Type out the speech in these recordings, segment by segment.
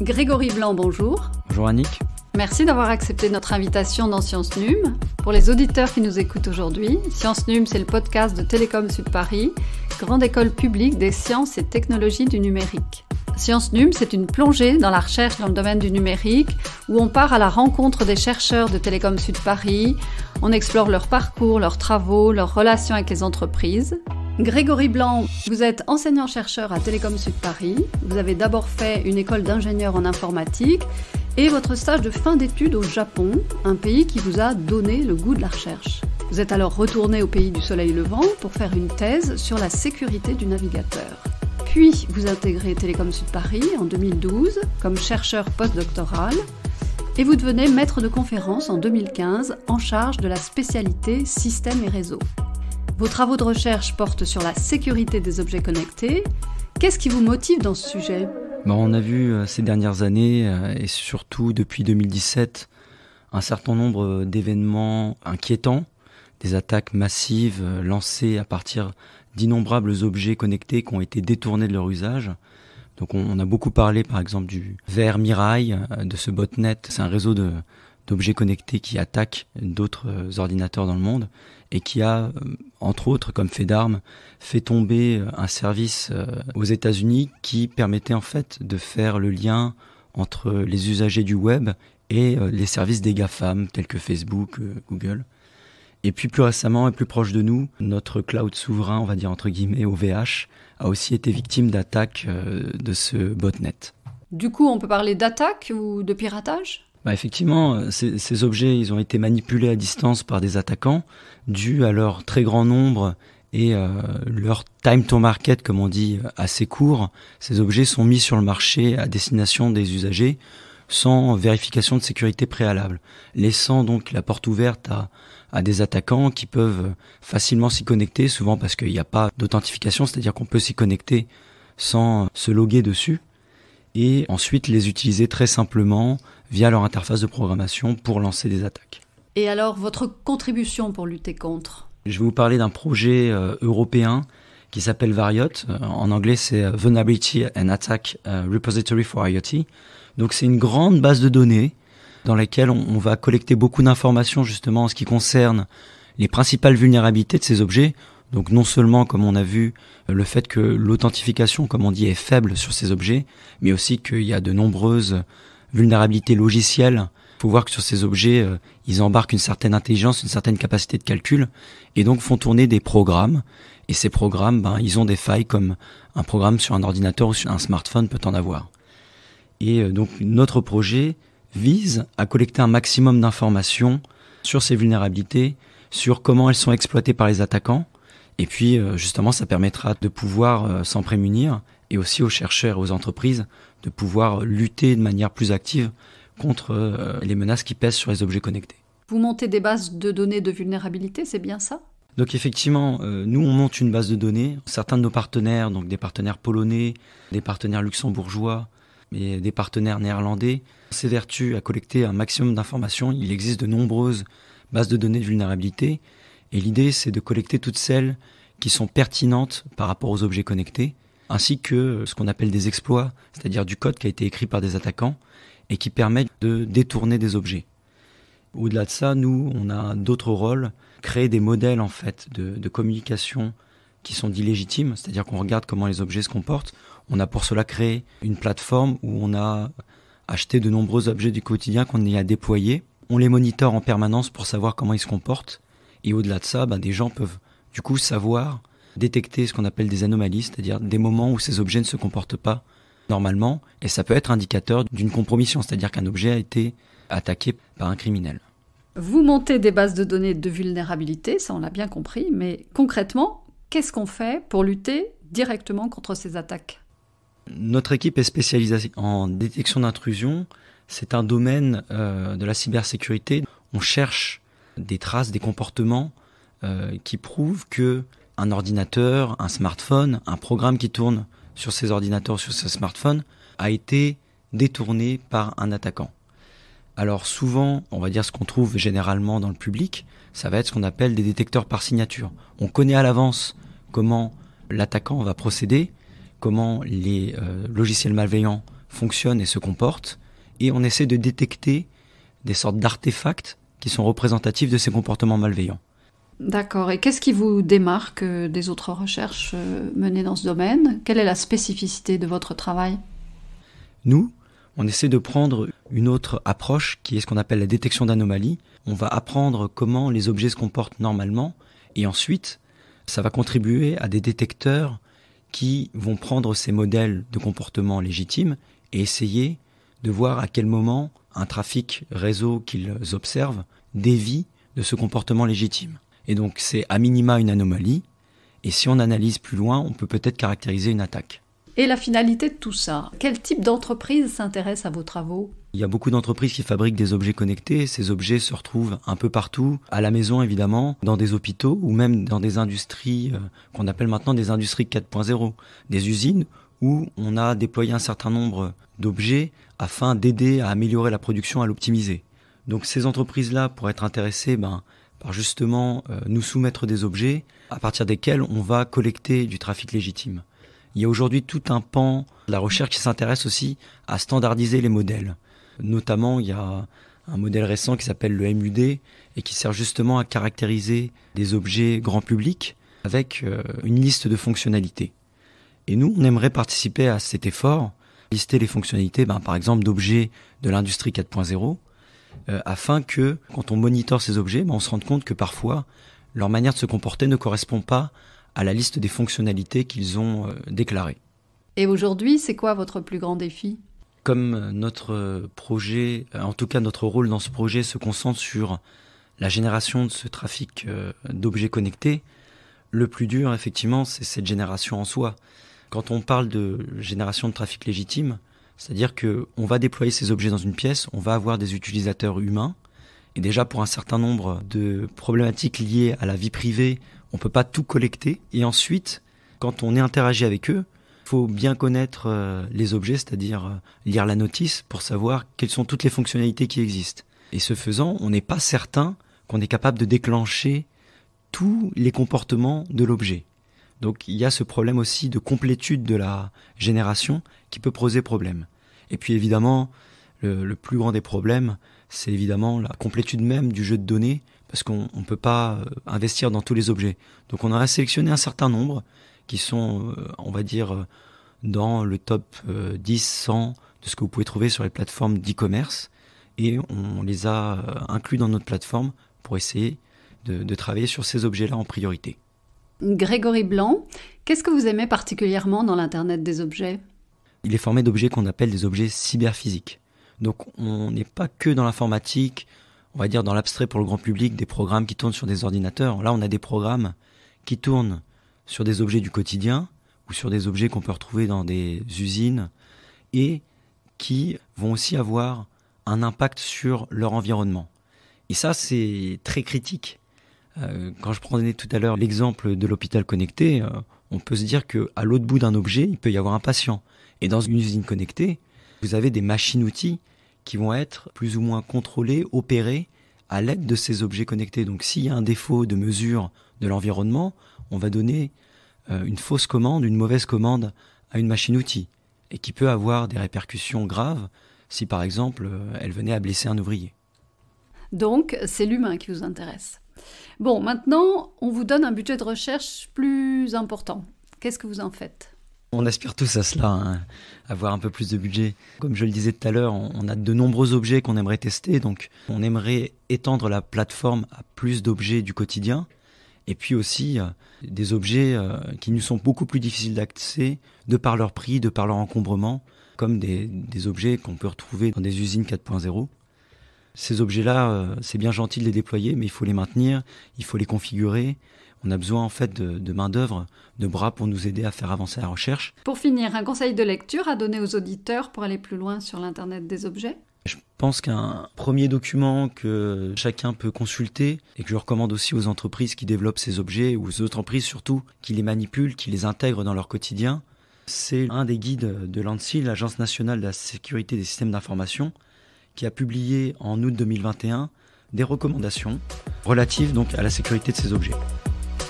Grégory Blanc, bonjour. Bonjour Annick. Merci d'avoir accepté notre invitation dans Science Num. Pour les auditeurs qui nous écoutent aujourd'hui, Science Num, c'est le podcast de Télécom Sud Paris, grande école publique des sciences et technologies du numérique. Science Num, c'est une plongée dans la recherche dans le domaine du numérique où on part à la rencontre des chercheurs de Télécom Sud Paris, on explore leur parcours, leurs travaux, leurs relations avec les entreprises. Grégory Blanc, vous êtes enseignant-chercheur à Télécom Sud Paris. Vous avez d'abord fait une école d'ingénieur en informatique et votre stage de fin d'études au Japon, un pays qui vous a donné le goût de la recherche. Vous êtes alors retourné au pays du soleil levant pour faire une thèse sur la sécurité du navigateur. Puis, vous intégrez Télécom Sud Paris en 2012 comme chercheur postdoctoral et vous devenez maître de conférence en 2015 en charge de la spécialité système et réseau. Vos travaux de recherche portent sur la sécurité des objets connectés. Qu'est-ce qui vous motive dans ce sujet ? On a vu ces dernières années, et surtout depuis 2017, un certain nombre d'événements inquiétants, des attaques massives lancées à partir d'innombrables objets connectés qui ont été détournés de leur usage. Donc on a beaucoup parlé par exemple du VR Mirai, de ce botnet. C'est un réseau d'objets connectés qui attaquent d'autres ordinateurs dans le monde et qui a, entre autres, comme fait d'armes, fait tomber un service aux États-Unis qui permettait en fait de faire le lien entre les usagers du web et les services des GAFAM tels que Facebook, Google. Et puis plus récemment et plus proche de nous, notre cloud souverain, on va dire entre guillemets OVH, a aussi été victime d'attaques de ce botnet. Du coup, on peut parler d'attaque ou de piratage ? Effectivement, ces objets, ils ont été manipulés à distance par des attaquants, dû à leur très grand nombre et leur time to market, comme on dit, assez court. Ces objets sont mis sur le marché à destination des usagers sans vérification de sécurité préalable, laissant donc la porte ouverte à des attaquants qui peuvent facilement s'y connecter, souvent parce qu'il n'y a pas d'authentification, c'est-à-dire qu'on peut s'y connecter sans se loguer dessus, et ensuite les utiliser très simplement via leur interface de programmation pour lancer des attaques. Et alors, votre contribution pour lutter contre ? Je vais vous parler d'un projet européen qui s'appelle Variot. En anglais, c'est Vulnerability and Attack Repository for IoT. Donc c'est une grande base de données dans laquelle on va collecter beaucoup d'informations justement en ce qui concerne les principales vulnérabilités de ces objets. Donc non seulement, comme on a vu, le fait que l'authentification, comme on dit, est faible sur ces objets, mais aussi qu'il y a de nombreuses vulnérabilités logicielles. Il faut voir que sur ces objets, ils embarquent une certaine intelligence, une certaine capacité de calcul, et donc font tourner des programmes. Et ces programmes, ils ont des failles comme un programme sur un ordinateur ou sur un smartphone peut en avoir. Et donc notre projet vise à collecter un maximum d'informations sur ces vulnérabilités, sur comment elles sont exploitées par les attaquants. Et puis justement, ça permettra de pouvoir s'en prémunir et aussi aux chercheurs et aux entreprises de pouvoir lutter de manière plus active contre les menaces qui pèsent sur les objets connectés. Vous montez des bases de données de vulnérabilité, c'est bien ça ? Donc effectivement, nous on monte une base de données. Certains de nos partenaires, donc des partenaires polonais, des partenaires luxembourgeois et des partenaires néerlandais, s'évertuent à collecter un maximum d'informations. Il existe de nombreuses bases de données de vulnérabilité et l'idée c'est de collecter toutes celles qui sont pertinentes par rapport aux objets connectés, ainsi que ce qu'on appelle des exploits, c'est-à-dire du code qui a été écrit par des attaquants et qui permet de détourner des objets. Au-delà de ça, nous, on a d'autres rôles, créer des modèles en fait de communication qui sont dits légitimes, c'est-à-dire qu'on regarde comment les objets se comportent. On a pour cela créé une plateforme où on a acheté de nombreux objets du quotidien qu'on y a déployés. On les monitore en permanence pour savoir comment ils se comportent. Et au-delà de ça, des gens peuvent du coup savoir détecter ce qu'on appelle des anomalies, c'est-à-dire des moments où ces objets ne se comportent pas normalement. Et ça peut être indicateur d'une compromission, c'est-à-dire qu'un objet a été attaqué par un criminel. Vous montez des bases de données de vulnérabilité, ça on l'a bien compris, mais concrètement, qu'est-ce qu'on fait pour lutter directement contre ces attaques ? Notre équipe est spécialisée en détection d'intrusion. C'est un domaine de la cybersécurité. On cherche des traces, des comportements qui prouvent que un ordinateur, un smartphone, un programme qui tourne sur ces ordinateurs, sur ces smartphones, a été détourné par un attaquant. Alors souvent, on va dire ce qu'on trouve généralement dans le public, ça va être ce qu'on appelle des détecteurs par signature. On connaît à l'avance comment l'attaquant va procéder, comment les logiciels malveillants fonctionnent et se comportent, et on essaie de détecter des sortes d'artefacts qui sont représentatifs de ces comportements malveillants. D'accord. Et qu'est-ce qui vous démarque des autres recherches menées dans ce domaine ? Quelle est la spécificité de votre travail ? Nous, on essaie de prendre une autre approche qui est ce qu'on appelle la détection d'anomalies. On va apprendre comment les objets se comportent normalement et ensuite, ça va contribuer à des détecteurs qui vont prendre ces modèles de comportement légitimes et essayer de voir à quel moment un trafic réseau qu'ils observent dévie de ce comportement légitime. Et donc c'est à minima une anomalie, et si on analyse plus loin, on peut peut-être caractériser une attaque. Et la finalité de tout ça ? Quel type d'entreprise s'intéresse à vos travaux ? Il y a beaucoup d'entreprises qui fabriquent des objets connectés. Ces objets se retrouvent un peu partout, à la maison évidemment, dans des hôpitaux ou même dans des industries qu'on appelle maintenant des industries 4.0, des usines où on a déployé un certain nombre d'objets afin d'aider à améliorer la production, à l'optimiser. Donc ces entreprises-là pourraient être intéressées par justement nous soumettre des objets à partir desquels on va collecter du trafic légitime. Il y a aujourd'hui tout un pan de la recherche qui s'intéresse aussi à standardiser les modèles. Notamment, il y a un modèle récent qui s'appelle le MUD et qui sert justement à caractériser des objets grand public avec une liste de fonctionnalités. Et nous, on aimerait participer à cet effort, lister les fonctionnalités, par exemple, d'objets de l'industrie 4.0, afin que, quand on monitore ces objets, on se rende compte que parfois, leur manière de se comporter ne correspond pas à la liste des fonctionnalités qu'ils ont déclarées. Et aujourd'hui, c'est quoi votre plus grand défi ? Comme notre projet, en tout cas notre rôle dans ce projet se concentre sur la génération de ce trafic d'objets connectés, le plus dur, effectivement, c'est cette génération en soi. Quand on parle de génération de trafic légitime, c'est-à-dire qu'on va déployer ces objets dans une pièce, on va avoir des utilisateurs humains, et déjà pour un certain nombre de problématiques liées à la vie privée, on ne peut pas tout collecter. Et ensuite, quand on est interagi avec eux, il faut bien connaître les objets, c'est-à-dire lire la notice pour savoir quelles sont toutes les fonctionnalités qui existent. Et ce faisant, on n'est pas certain qu'on est capable de déclencher tous les comportements de l'objet. Donc il y a ce problème aussi de complétude de la génération qui peut poser problème. Et puis évidemment, le plus grand des problèmes, c'est évidemment la complétude même du jeu de données, parce qu'on ne peut pas investir dans tous les objets. Donc on a sélectionné un certain nombre qui sont, on va dire, dans le top 10, 100 de ce que vous pouvez trouver sur les plateformes d'e-commerce, et on les a inclus dans notre plateforme pour essayer de travailler sur ces objets-là en priorité. Grégory Blanc, qu'est-ce que vous aimez particulièrement dans l'Internet des objets ? Il est formé d'objets qu'on appelle des objets cyberphysiques. Donc on n'est pas que dans l'informatique, on va dire dans l'abstrait pour le grand public, des programmes qui tournent sur des ordinateurs. Là, on a des programmes qui tournent sur des objets du quotidien ou sur des objets qu'on peut retrouver dans des usines et qui vont aussi avoir un impact sur leur environnement. Et ça, c'est très critique. Quand je prenais tout à l'heure l'exemple de l'hôpital connecté, on peut se dire qu'à l'autre bout d'un objet, il peut y avoir un patient. Et dans une usine connectée, vous avez des machines-outils qui vont être plus ou moins contrôlés, opérés à l'aide de ces objets connectés. Donc s'il y a un défaut de mesure de l'environnement, on va donner une fausse commande, une mauvaise commande à une machine-outil, et qui peut avoir des répercussions graves si par exemple elle venait à blesser un ouvrier. Donc c'est l'humain qui vous intéresse. Bon, maintenant, on vous donne un budget de recherche plus important. Qu'est-ce que vous en faites ? On aspire tous à cela, avoir un peu plus de budget. Comme je le disais tout à l'heure, on a de nombreux objets qu'on aimerait tester, donc on aimerait étendre la plateforme à plus d'objets du quotidien, et puis aussi des objets qui nous sont beaucoup plus difficiles d'accès, de par leur prix, de par leur encombrement, comme des objets qu'on peut retrouver dans des usines 4.0. Ces objets-là, c'est bien gentil de les déployer, mais il faut les maintenir, il faut les configurer. On a besoin en fait de main-d'œuvre, de bras pour nous aider à faire avancer la recherche. Pour finir, un conseil de lecture à donner aux auditeurs pour aller plus loin sur l'Internet des objets ? Je pense qu'un premier document que chacun peut consulter et que je recommande aussi aux entreprises qui développent ces objets, ou aux entreprises surtout qui les manipulent, qui les intègrent dans leur quotidien, c'est un des guides de l'ANSSI, l'Agence nationale de la sécurité des systèmes d'information, qui a publié en août 2021 des recommandations relatives donc à la sécurité de ces objets.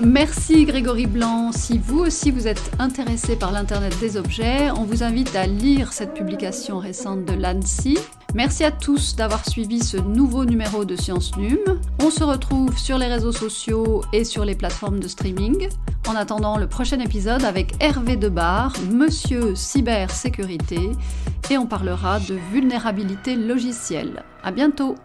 Merci Grégory Blanc. Si vous aussi vous êtes intéressé par l'Internet des objets, on vous invite à lire cette publication récente de l'ANSSI. Merci à tous d'avoir suivi ce nouveau numéro de Science Num. On se retrouve sur les réseaux sociaux et sur les plateformes de streaming. En attendant le prochain épisode avec Hervé Debar, Monsieur Cybersécurité, et on parlera de vulnérabilité logicielle. À bientôt!